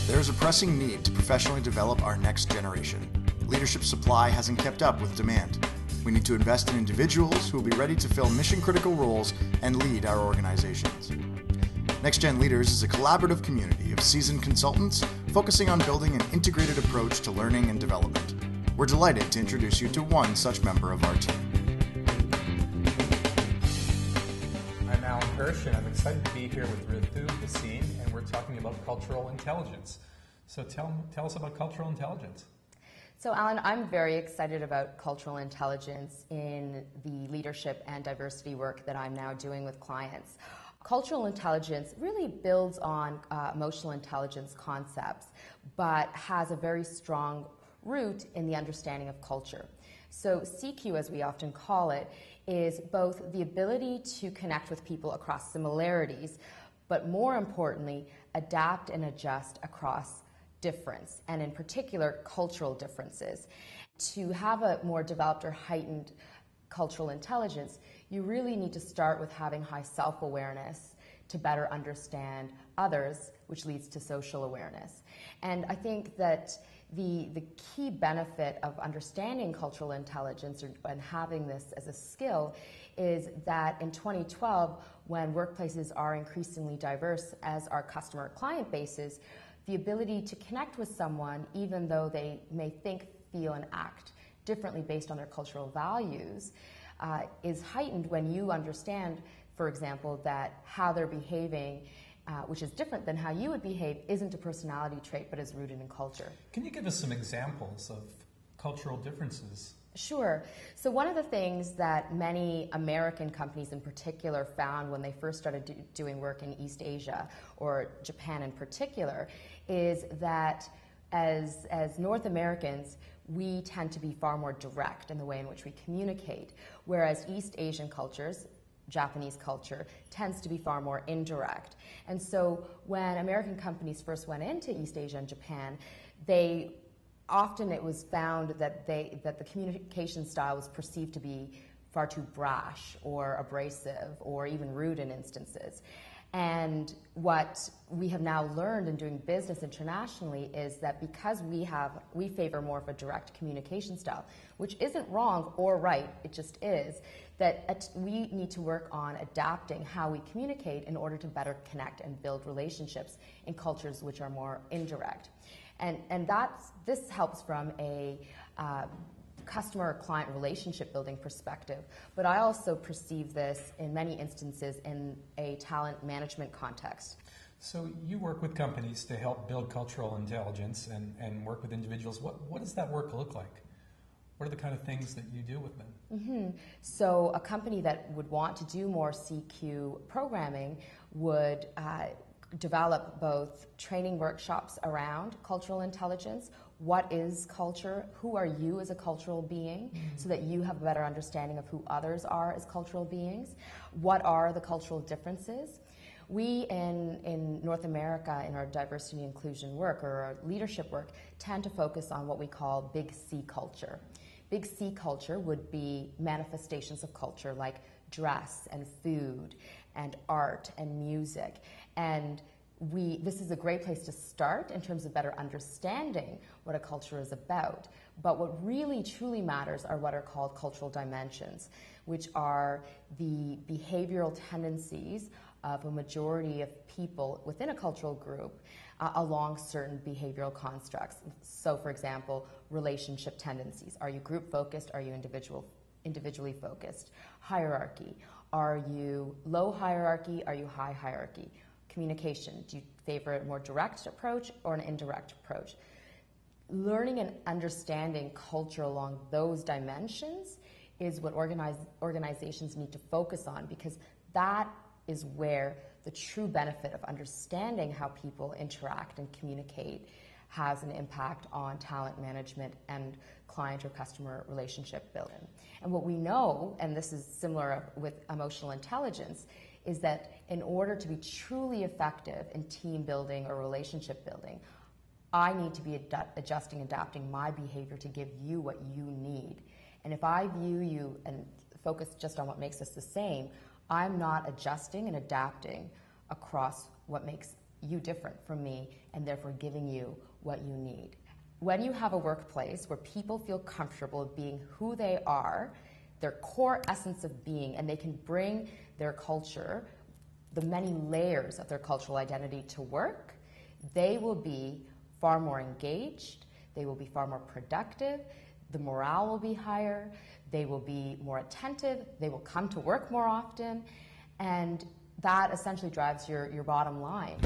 There is a pressing need to professionally develop our next generation. Leadership supply hasn't kept up with demand. We need to invest in individuals who will be ready to fill mission-critical roles and lead our organizations. Next Gen Leaders is a collaborative community of seasoned consultants focusing on building an integrated approach to learning and development. We're delighted to introduce you to one such member of our team. I'm Alan Hirsch, and I'm excited to be here with Ritu Bhasin, and we're talking about cultural intelligence. So tell us about cultural intelligence. So Alan, I'm very excited about cultural intelligence in the leadership and diversity work that I'm now doing with clients. Cultural intelligence really builds on emotional intelligence concepts, but has a very strong root in the understanding of culture. So CQ, as we often call it, is both the ability to connect with people across similarities, but more importantly, adapt and adjust across difference, and in particular, cultural differences. To have a more developed or heightened cultural intelligence, you really need to start with having high self-awareness to better understand others, which leads to social awareness. And I think that the key benefit of understanding cultural intelligence and having this as a skill is that in 2012, when workplaces are increasingly diverse as our customer client bases, the ability to connect with someone, even though they may think, feel, and act differently based on their cultural values, is heightened when you understand, for example, that how they're behaving, which is different than how you would behave, isn't a personality trait but is rooted in culture. Can you give us some examples of cultural differences? Sure. So one of the things that many American companies in particular found when they first started doing work in East Asia, or Japan in particular, is that as North Americans, we tend to be far more direct in the way in which we communicate, whereas East Asian cultures, Japanese culture, tends to be far more indirect. And so when American companies first went into East Asia and Japan, often it was found that the communication style was perceived to be far too brash or abrasive or even rude in instances. And what we have now learned in doing business internationally is that because we favor more of a direct communication style, which isn't wrong or right, it just is, that we need to work on adapting how we communicate in order to better connect and build relationships in cultures which are more indirect. And this helps from a customer or client relationship building perspective, but I also perceive this in many instances in a talent management context. So you work with companies to help build cultural intelligence and work with individuals. What does that work look like? What are the kind of things that you do with them? Mm-hmm. So a company that would want to do more CQ programming would develop both training workshops around cultural intelligence. What is culture? Who are you as a cultural being? Mm-hmm. So that you have a better understanding of who others are as cultural beings. What are the cultural differences? We in North America, in our diversity and inclusion work or our leadership work, tend to focus on what we call big C culture. Big C culture would be manifestations of culture like dress and food and art and music. And this is a great place to start in terms of better understanding what a culture is about. But what really truly matters are what are called cultural dimensions, which are the behavioral tendencies of a majority of people within a cultural group along certain behavioral constructs. So, for example, relationship tendencies. Are you group focused? Are you individually focused? Hierarchy. Are you low hierarchy? Are you high hierarchy? Communication. Do you favor a more direct approach or an indirect approach? Learning and understanding culture along those dimensions is what organizations need to focus on, because that is where the true benefit of understanding how people interact and communicate has an impact on talent management and client or customer relationship building. And what we know, and this is similar with emotional intelligence, is that in order to be truly effective in team building or relationship building, I need to be adjusting, adapting my behavior to give you what you need. And if I view you and focus just on what makes us the same, I'm not adjusting and adapting across what makes you different from me and therefore giving you what you need. When you have a workplace where people feel comfortable being who they are, their core essence of being, and they can bring their culture, the many layers of their cultural identity to work, they will be far more engaged, they will be far more productive, the morale will be higher, they will be more attentive, they will come to work more often, and that essentially drives your bottom line.